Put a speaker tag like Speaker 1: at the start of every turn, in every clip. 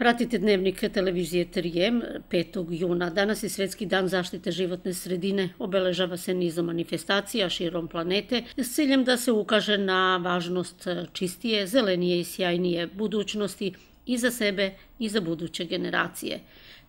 Speaker 1: Pratite dnevnik televizije 3M 5. juna. Danas je Svetski dan zaštite životne sredine. Obeležava se nizom manifestacija širom planete s ciljem da se ukaže na važnost čistije, zelenije i sjajnije budućnosti i za sebe i za buduće generacije.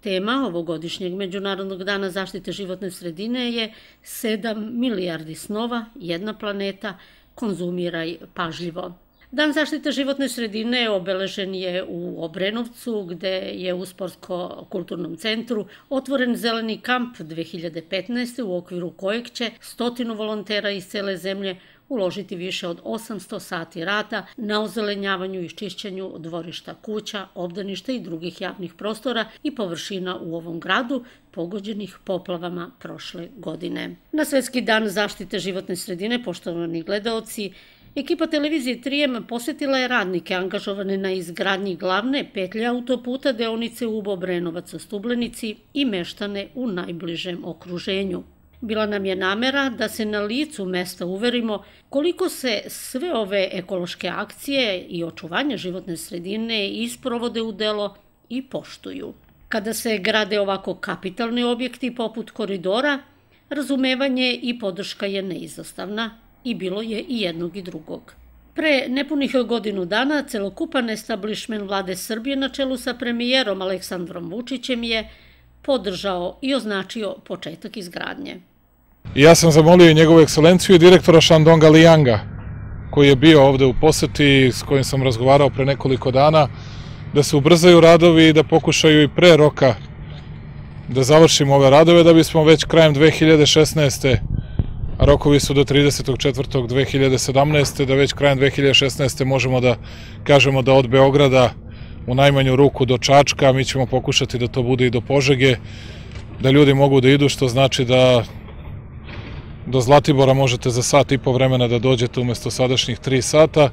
Speaker 1: Tema ovogodišnjeg Međunarodnog dana zaštite životne sredine je 7 milijardi snova, jedna planeta, konzumiraj pažljivo. Dan zaštite životne sredine obeležen je u Obrenovcu, gde je u Sportsko-kulturnom centru otvoren zeleni kamp 2015. u okviru kojeg će 100 volontera iz cele zemlje uložiti više od 800 sati rada na ozelenjavanju i čišćenju dvorišta kuća, obdaništa i drugih javnih prostora i površina u ovom gradu pogođenih poplavama prošle godine. Na Svetski dan zaštite životne sredine, poštovani gledaoci, ekipa televizije 3M posetila je radnike angažovane na izgradnji glavne petlje autoputa deonice Ub-Obrenovac-Stublenici i meštane u najbližem okruženju. Bila nam je namera da se na licu mesta uverimo koliko se sve ove ekološke akcije i očuvanje životne sredine isprovode u delo i poštuju. Kada se grade ovako kapitalni objekti poput koridora, razumevanje i podrška je neizostavna i bilo je i jednog i drugog. Pre nepunih godinu dana celokupan establišmen vlade Srbije na čelu sa premijerom Aleksandrom Vučićem je podržao i označio početak izgradnje.
Speaker 2: Ja sam zamolio i njegovu ekscelenciju i direktora Shandonga Lianga, koji je bio ovde u poseti, s kojim sam razgovarao pre nekoliko dana, da se ubrzaju radovi i da pokušaju i pre roka da završimo ove radove, da bismo već krajem 2016. a rokovi su do 30.4.2017. da već krajem 2016. možemo da kažemo da od Beograda u najmanju ruku do Čačka, mi ćemo pokušati da to bude i do Požege, da ljudi mogu da idu, što znači da do Zlatibora možete za sat i po vremena da dođete umesto sadašnjih 3 sata,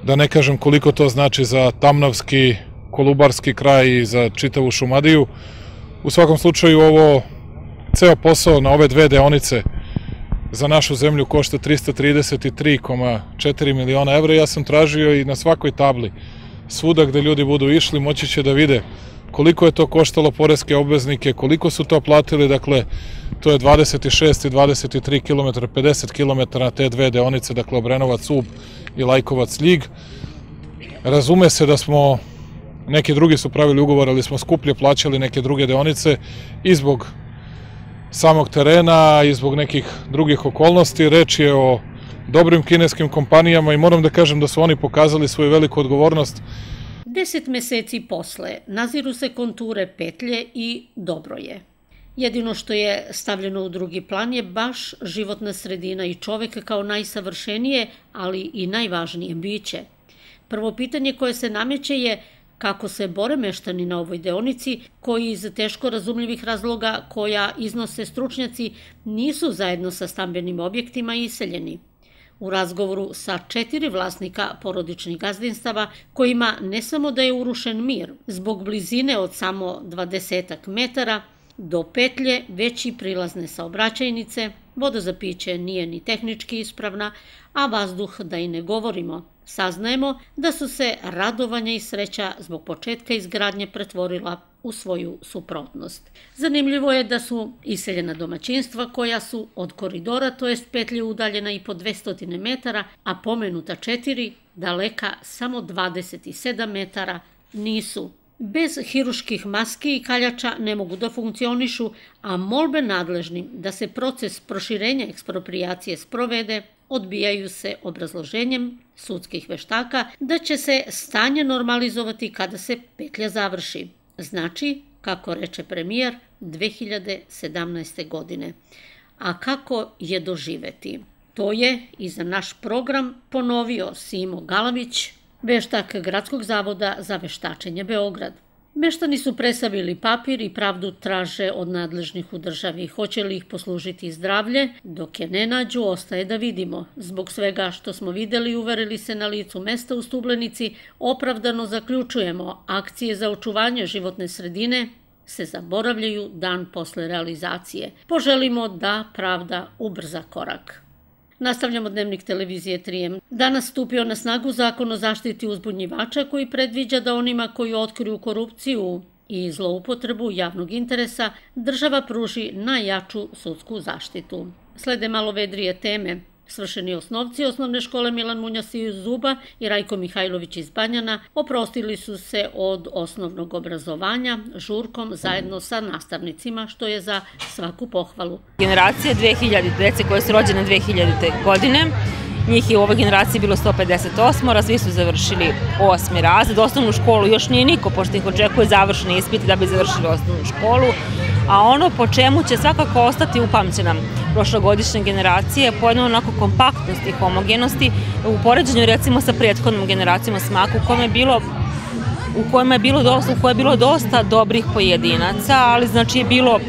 Speaker 2: da ne kažem koliko to znači za Tamnavski, Kolubarski kraj i za čitavu Šumadiju. U svakom slučaju ceo posao na ove dve deonice za našu zemlju košta 333,4 miliona evra. Ja sam tražio i na svakoj tabli, svuda gde ljudi budu išli, moći će da vide koliko je to koštalo poreske obveznike, koliko su to platili, dakle, to je 26 i 23 km, 50 km na te dve deonice, dakle, Obrenovac-Ub i Lajkovac-Ljig. Razume se da smo, neki drugi su pravili ugovor, ali smo skuplje plaćali neke druge deonice i zbog samog terena i zbog nekih drugih okolnosti. Reč je o dobrim kineskim kompanijama i moram da kažem da su oni pokazali svoju veliku odgovornost.
Speaker 1: 10 meseci posle naziru se konture petlje i dobro je. Jedino što je stavljeno u drugi plan je baš životna sredina i čovek kao najsavršenije, ali i najvažnije biće. Prvo pitanje koje se nameće je kako se bore meštani na ovoj deonici, koji iz teško razumljivih razloga koja iznose stručnjaci nisu zajedno sa stambenim objektima iseljeni. U razgovoru sa 4 vlasnika porodičnih gazdinstava, kojima ne samo da je urušen mir, zbog blizine od samo 20 metara do petlje, već i prilazne saobraćajnice, voda za piće nije ni tehnički ispravna, a vazduh da i ne govorimo. Saznajemo da su se radovanja i sreća zbog početka izgradnje pretvorila u svoju suprotnost. Zanimljivo je da su iseljena domaćinstva koja su od koridora, to jest petlje, udaljena i po 200 metara, a pomenuta 4 daleka samo 27 metara nisu. Bez hiruških maski i kaljača ne mogu da funkcionišu, a molbe nadležnim da se proces proširenja eksproprijacije sprovede odbijaju se obrazloženjem sudskih veštaka da će se stanje normalizovati kada se petlja završi. Znači, kako reče premijer, 2017. godine. A kako je doživeti? To je i za naš program ponovio Simo Galavić, veštak Gradskog zavoda za veštačenje Beograd. Meštani su presavili papir i pravdu traže od nadležnih u državi. Hoće li ih poslužiti zdravlje? Dok je ne nađu, ostaje da vidimo. Zbog svega što smo videli i uverili se na licu mesta u Stublenici, opravdano zaključujemo, akcije za očuvanje životne sredine se zaboravljaju dan posle realizacije. Poželimo da pravda ubrza korak. Nastavljamo dnevnik televizije 3M. Danas stupio na snagu Zakon o zaštiti uzbunjivača koji predviđa da onima koji otkriju korupciju i zloupotrebu javnog interesa država pruži najjaču sudsku zaštitu. Slede malo vedrije teme. Svršeni osnovci osnovne škole Milan Munjas iz Zuba i Rajko Mihajlović iz Banjana oprostili su se od osnovnog obrazovanja žurkom zajedno sa nastavnicima, što je za svaku pohvalu.
Speaker 3: Generacija 2000 dece koje su rođene 2000. godine, njih je u ovoj generaciji bilo 158, svi su završili 8. razred. Osnovnu školu još nije niko, pošto ih očekuje završeni ispit da bi završili osnovnu školu. A ono po čemu će svakako ostati upamćena prošlogodišnje generacije po jednoj onako kompaktnosti i homogenosti u poređenju recimo sa prethodnom generacijom smaka u kojoj je bilo dosta dobrih pojedinaca, ali znači je bilo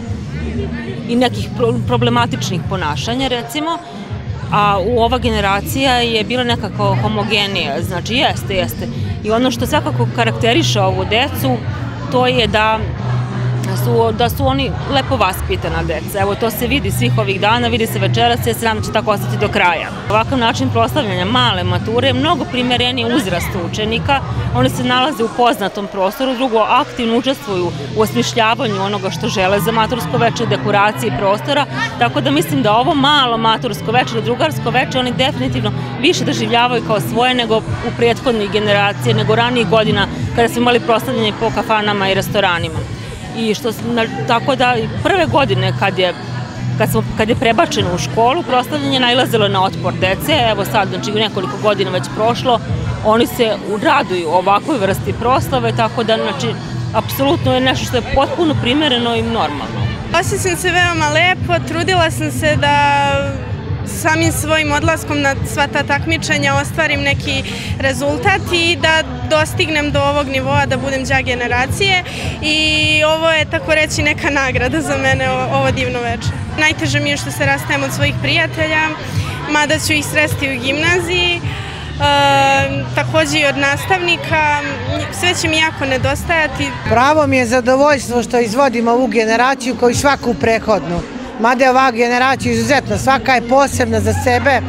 Speaker 3: i nekih problematičnih ponašanja recimo, a ova generacija je bila nekako homogenija, znači jeste. I ono što svakako karakteriše ovu decu, to je da su oni lepo vaspitana deca. Evo, to se vidi svih ovih dana, vidi se večeras, ja se nadam da će tako ostati do kraja. Ovakav način proslavljanja male mature je mnogo primereniji uzrastu učenika. Oni se nalaze u poznatom prostoru, drugo, aktivno učestvuju u osmišljavanju onoga što žele za matursko veče, dekoraciji prostora, tako da mislim da ovo malo matursko veče ili drugarsko veče oni definitivno više doživljavaju kao svoje nego u prethodnih generacije, nego ranijih godina kada smo imali proslavljanje po kafanama i restoranima. Tako da prve godine kad je prebačeno u školu, proslavljanje nailazilo na otpor dece. Evo sad, znači nekoliko godina već prošlo, oni se raduju ovakvoj vrsti proslave, tako da znači apsolutno je nešto što je potpuno primereno i normalno.
Speaker 4: Osjećam se veoma lepo, trudila sam se da samim svojim odlaskom na sva ta takmičenja ostvarim neki rezultat i da dostignem do ovog nivoa da budem đak generacije i ovo je tako reći neka nagrada za mene ovo divno veče. Najteže mi je što se rastajem od svojih prijatelja, mada ću ih sresti u gimnaziji, takođe i od nastavnika, sve će mi jako nedostajati.
Speaker 5: Pravo mi je zadovoljstvo što izvodim ovu generaciju kao i svaku prethodnu. Mada je ova generacija izuzetna, svaka je posebna za sebe,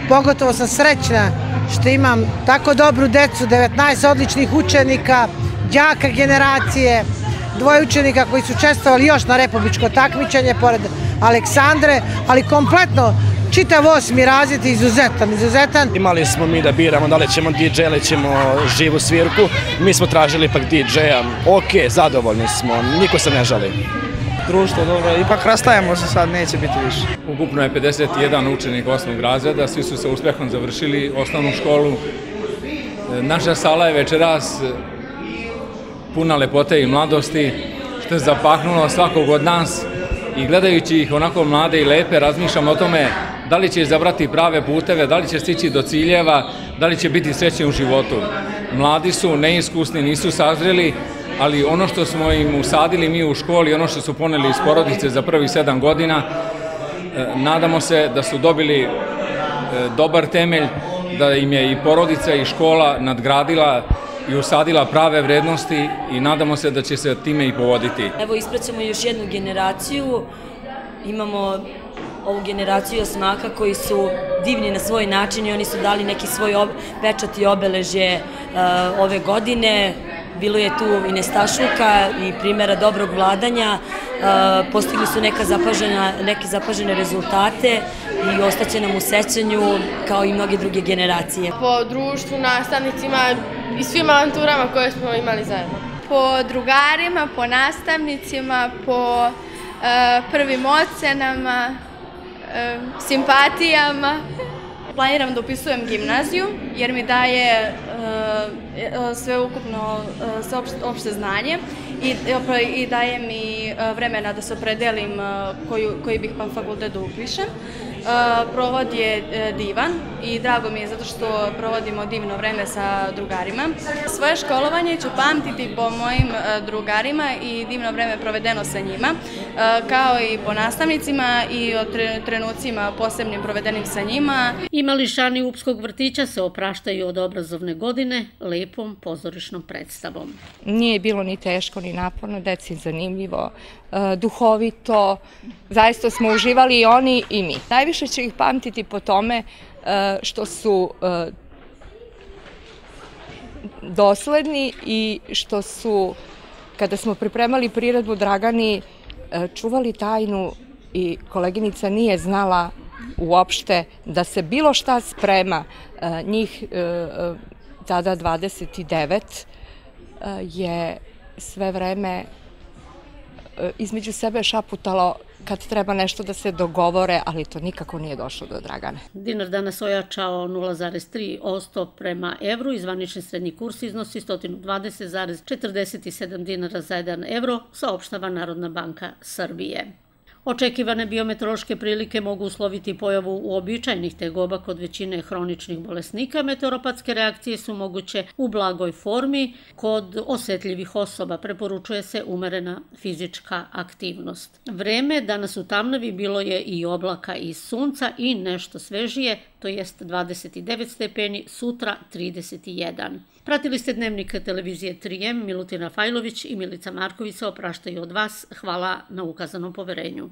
Speaker 5: pogotovo sam srećna što imam tako dobru decu, 19 odličnih učenika, đaka generacije, 2 učenika koji su učestvovali još na republičko takmičenje pored Aleksandre, ali kompletno čitav 8. razred je izuzetan.
Speaker 6: Imali smo mi da biramo da li ćemo DJ ili ćemo živu svirku, mi smo tražili ipak DJ-a, ok, zadovoljni smo, niko se ne žali.
Speaker 7: Društvo, dobro, ipak rastajemo se sad, neće biti više.
Speaker 8: Ukupno je 51 učenik 8. razreda, svi su se uspehom završili osnovnu školu. Naša sala je večeras puna lepote i mladosti, što je zapahnulo svakog od nas i gledajući ih onako mlade i lepe, razmišljam o tome da li će izabrati prave puteve, da li će stići do ciljeva, da li će biti srećni u životu. Mladi su, neiskusni, nisu sazreli, ali ono što smo im usadili mi u školi, ono što su poneli iz porodice za prvih 7 godina, nadamo se da su dobili dobar temelj, da im je i porodica i škola nadgradila i usadila prave vrednosti i nadamo se da će se time i povoditi.
Speaker 9: Evo, ispraćamo još jednu generaciju, imamo ovu generaciju osmaka koji su divni na svoj način i oni su dali neki svoj pečat i obeležje ove godine. Bilo je tu i nestašluka i primjera dobrog vladanja, postigli su neke zapažene rezultate i ostaće nam u sećanju kao i mnoge druge generacije.
Speaker 10: Po društvu, nastavnicima i svim avanturama koje smo imali zajedno.
Speaker 11: Po drugarima, po nastavnicima, po prvim ocenama, simpatijama.
Speaker 12: Planiram da upisujem gimnaziju jer mi daje sveukupno opšte znanje i daje mi vremena da se opredelim koji bih fakultet da upišem. Provod je divan i drago mi je zato što provodimo divno vreme sa drugarima. Svoje školovanje ću pamtiti po mojim drugarima i divno vreme provedeno sa njima, kao i po nastavnicima i o trenucima posebnim provedenim sa njima.
Speaker 1: I mališani Upskog vrtića se opraštaju od obrazovne godine lepom pozorišnom predstavom.
Speaker 13: Nije bilo ni teško ni naporno, deci zanimljivo, duhovito, zaista smo uživali i oni i mi. Najviše najviše će ih pamtiti po tome što su dosledni i što su, kada smo pripremali priredbu Dragani, čuvali tajnu i koleginica nije znala uopšte da se bilo šta sprema. Njih tada 29 je sve vreme između sebe šaputalo kad treba nešto da se dogovore, ali to nikako nije došlo do Dragane.
Speaker 1: Dinar danas ojačao 0,3% prema evru i zvanični srednji kurs iznosi 120,47 dinara za 1 evro, saopštava Narodna banka Srbije. Očekivane biometeorološke prilike mogu usloviti pojavu uobičajenih tegoba kod većine hroničnih bolesnika. Meteoropatske reakcije su moguće u blagoj formi. Kod osetljivih osoba preporučuje se umerena fizička aktivnost. Vreme danas u Tamnavi bilo je i oblaka i sunca i nešto svežije, to jest 29 stepeni, sutra 31. Pratili ste Dnevnik televizije 3M, Milutina Fajlović i Milica Marković se opraštaju od vas. Hvala na ukazanom poverenju.